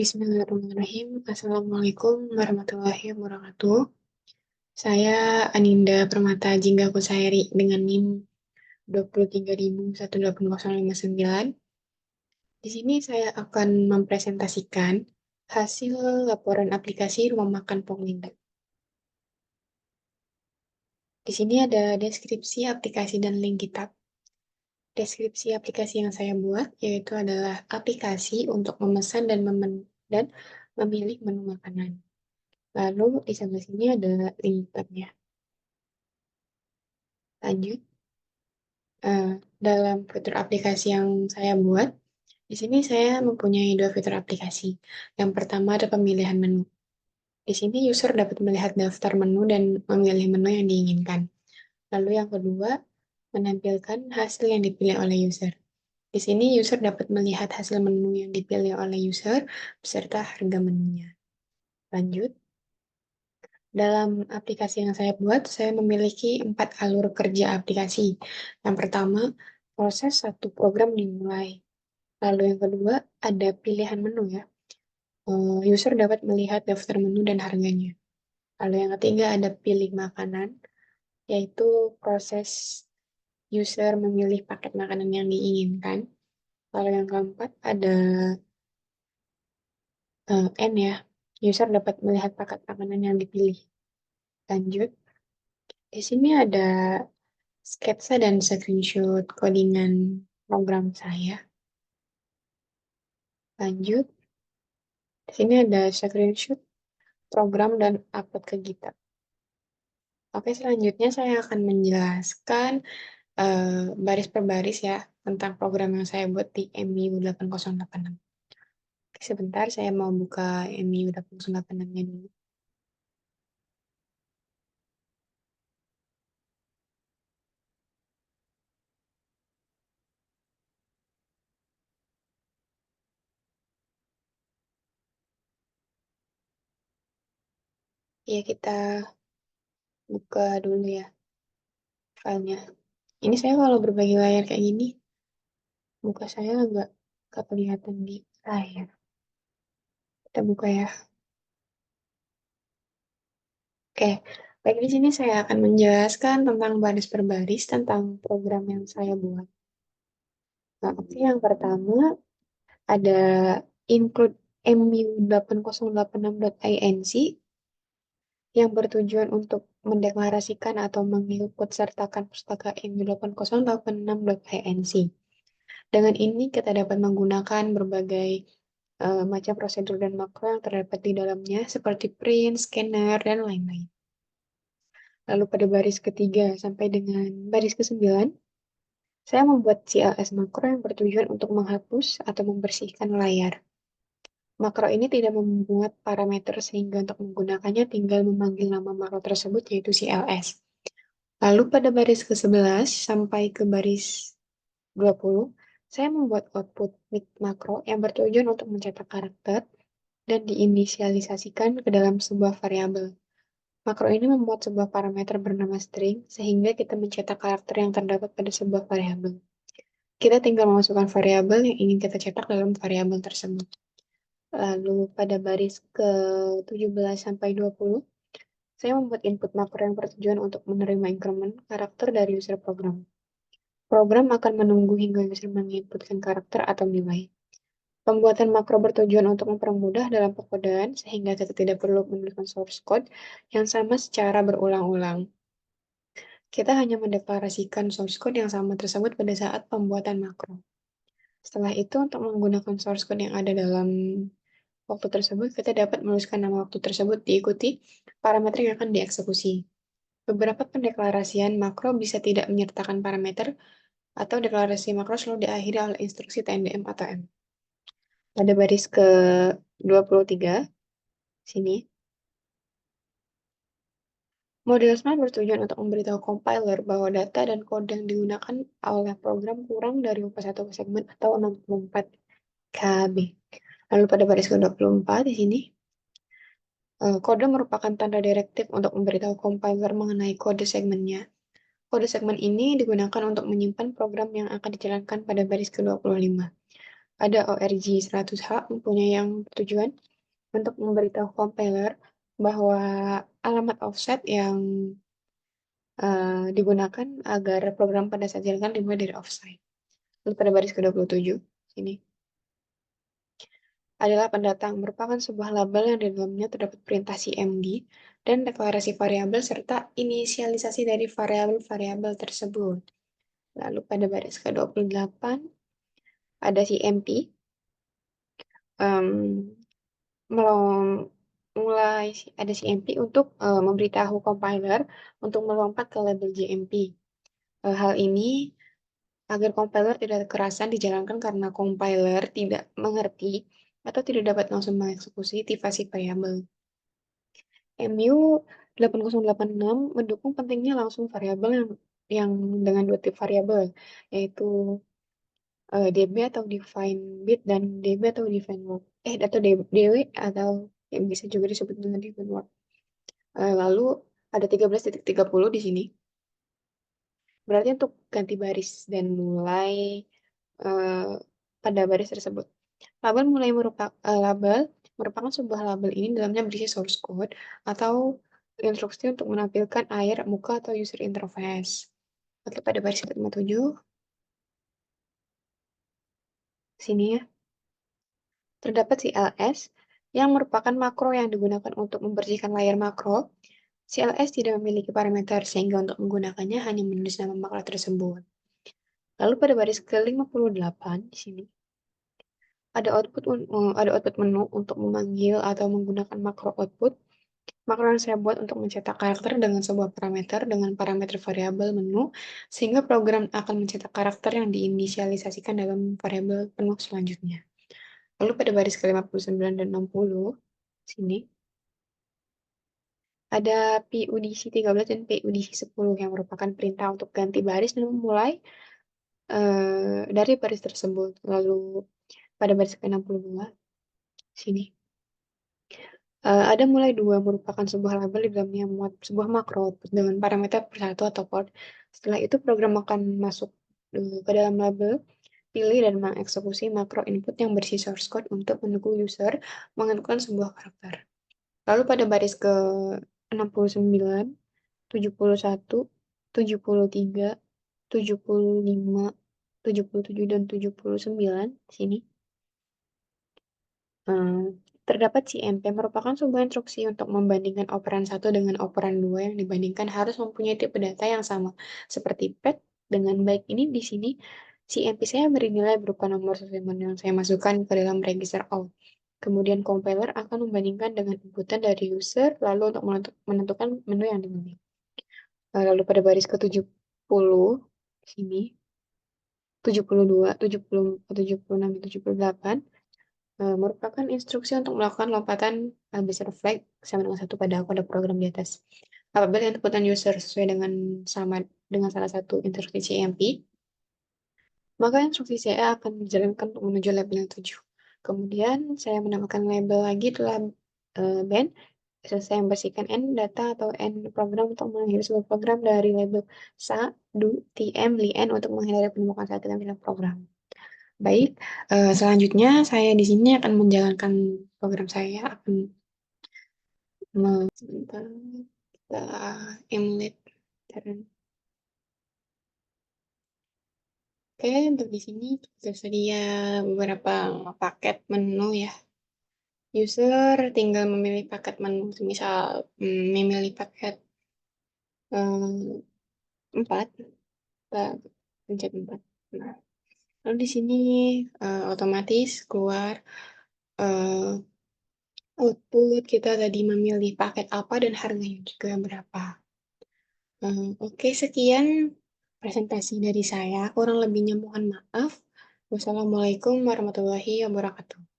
Bismillahirrahmanirrahim. Assalamualaikum warahmatullahi wabarakatuh. Saya Aninda Permata Jingga Kusairi dengan NIM 2318059. Di sini saya akan mempresentasikan hasil laporan aplikasi Rumah Makan Ponglinda. Di sini ada deskripsi aplikasi dan link GitHub. Deskripsi aplikasi yang saya buat yaitu adalah aplikasi untuk memesan dan memilih menu makanan. Lalu di sebelah sini ada link GitHub-nya. Lanjut, dalam fitur aplikasi yang saya buat, di sini saya mempunyai dua fitur aplikasi. Yang pertama ada pemilihan menu. Di sini user dapat melihat daftar menu dan memilih menu yang diinginkan. Lalu yang kedua, menampilkan hasil yang dipilih oleh user. Di sini user dapat melihat hasil menu yang dipilih oleh user beserta harga menunya. Lanjut, dalam aplikasi yang saya buat, saya memiliki 4 alur kerja aplikasi. Yang pertama, proses satu program dimulai. Lalu yang kedua, ada pilihan menu ya. User dapat melihat daftar menu dan harganya. Lalu yang ketiga, ada pilih makanan, yaitu proses user memilih paket makanan yang diinginkan. Lalu yang keempat, ada N ya. User dapat melihat paket makanan yang dipilih. Lanjut, di sini ada sketsa dan screenshot codingan program saya. Lanjut, di sini ada screenshot program dan upload ke GitHub. Oke, selanjutnya saya akan menjelaskan baris per baris ya tentang program yang saya buat di MIU 8086. Oke, sebentar saya mau buka MIU 8086-nya dulu. Ya, kita buka dulu ya filenya. Ini saya kalau berbagi layar kayak gini, muka saya nggak kelihatan di layar. Kita buka ya. Oke, baik di sini saya akan menjelaskan tentang baris per baris tentang program yang saya buat. Nah, oke, yang pertama ada include mu8086.inc yang bertujuan untuk mendeklarasikan atau mengikut sertakan pustaka mu8086.inc. Dengan ini kita dapat menggunakan berbagai macam prosedur dan makro yang terdapat di dalamnya seperti print, scanner, dan lain-lain. Lalu pada baris ketiga sampai dengan baris ke-9, saya membuat CLS makro yang bertujuan untuk menghapus atau membersihkan layar. Makro ini tidak memuat parameter sehingga untuk menggunakannya tinggal memanggil nama makro tersebut yaitu CLS. Lalu pada baris ke-11 sampai ke baris 20, saya membuat output with makro yang bertujuan untuk mencetak karakter dan diinisialisasikan ke dalam sebuah variabel. Makro ini membuat sebuah parameter bernama string sehingga kita mencetak karakter yang terdapat pada sebuah variabel. Kita tinggal memasukkan variabel yang ingin kita cetak dalam variabel tersebut. Lalu pada baris ke-17 sampai 20, saya membuat input makro yang bertujuan untuk menerima increment karakter dari user program. Program akan menunggu hingga user menginputkan karakter atau nilai. Pembuatan makro bertujuan untuk mempermudah dalam pengkodaan sehingga kita tidak perlu menuliskan source code yang sama secara berulang-ulang. Kita hanya mendeklarasikan source code yang sama tersebut pada saat pembuatan makro. Setelah itu, untuk menggunakan source code yang ada dalam waktu tersebut, kita dapat menuliskan nama waktu tersebut diikuti parameter yang akan dieksekusi. Beberapa pendeklarasian makro bisa tidak menyertakan parameter atau deklarasi makro selalu diakhiri oleh instruksi tndm atau m. Pada baris ke-23, sini, model smart bertujuan untuk memberitahu compiler bahwa data dan kode yang digunakan oleh program kurang dari 1 segmen atau 64 KB. Lalu pada baris ke-24 di sini, kode merupakan tanda direktif untuk memberitahu compiler mengenai kode segmennya. Kode segmen ini digunakan untuk menyimpan program yang akan dijalankan pada baris ke-25. Ada ORG 100H mempunyai yang tujuan untuk memberitahu compiler bahwa alamat offset yang digunakan agar program pada saat jalankan dimulai dari offsite. Lalu pada baris ke-27, ini adalah pendatang, merupakan sebuah label yang di dalamnya terdapat perintah CMD dan deklarasi variabel serta inisialisasi dari variabel-variabel tersebut. Lalu pada baris ke-28 ada CMP, um, mulai ada CMP untuk memberitahu compiler untuk melompat ke label JMP. Hal ini agar compiler tidak kekerasan dijalankan karena compiler tidak mengerti atau tidak dapat langsung mengeksekusi tivasi variabel. MU 8086 mendukung pentingnya langsung variabel yang dengan dua tip variabel, yaitu DB atau define bit dan DB atau define word. Atau DW atau yang bisa juga disebut dengan define word. Lalu ada 13.30 di sini. Berarti untuk ganti baris dan mulai eh, pada baris tersebut. Label merupakan sebuah label ini dalamnya berisi source code atau instruksi untuk menampilkan air, muka, atau user interface. Oke, pada baris ke-57, sini ya, terdapat CLS yang merupakan makro yang digunakan untuk membersihkan layar makro. CLS tidak memiliki parameter, sehingga untuk menggunakannya hanya menulis nama makro tersebut. Lalu pada baris ke-58, di sini, ada output menu untuk memanggil atau menggunakan makro output. Makro yang saya buat untuk mencetak karakter dengan sebuah parameter dengan parameter variabel menu, sehingga program akan mencetak karakter yang diinisialisasikan dalam variabel penuh selanjutnya. Lalu pada baris ke-59 dan 60, sini, ada PUDC 13 dan PUDC 10 yang merupakan perintah untuk ganti baris dan memulai dari baris tersebut. Lalu pada baris ke-62, sini, ada mulai dua merupakan sebuah label di dalamnya muat sebuah makro output dengan parameter per satu atau port. Setelah itu program akan masuk ke dalam label, pilih dan mengeksekusi makro input yang berisi source code untuk mendukung user mengenalkan sebuah karakter. Lalu pada baris ke 69, 71, 73, 75, 77, dan 79, sini, terdapat CMP merupakan sebuah instruksi untuk membandingkan operan satu dengan operan dua yang dibandingkan harus mempunyai tipe data yang sama, seperti pet. Dengan baik ini di sini CMP saya beri nilai berupa nomor sesuai menu yang saya masukkan ke dalam register out. Kemudian compiler akan membandingkan dengan inputan dari user, lalu untuk menentukan menu yang dimiliki. Lalu pada baris ke-70, sini, 72, 70, 76, 78, merupakan instruksi untuk melakukan lompatan base flag sama dengan satu pada kode program di atas. Apabila inputan user sesuai dengan sama dengan salah satu instruksi CMP, maka instruksi CA akan dijalankan untuk menuju label yang 7. Kemudian saya menambahkan label lagi telah band. Selesai membersihkan N data atau N program untuk mengakhiri sebuah program dari label sa, du, tm, lien untuk menghindari penemukan saat kita menjalankan program. Baik, selanjutnya saya di sini akan menjalankan program saya akan sebentar kita emulate. Oke, untuk di sini tersedia beberapa paket menu ya. User tinggal memilih paket menu, misal memilih paket 4, kita pencet 4. Nah, lalu di sini otomatis keluar uh, output kita tadi memilih paket apa dan harganya juga berapa. Oke, sekian presentasi dari saya. Kurang lebihnya mohon maaf. Wassalamualaikum warahmatullahi wabarakatuh.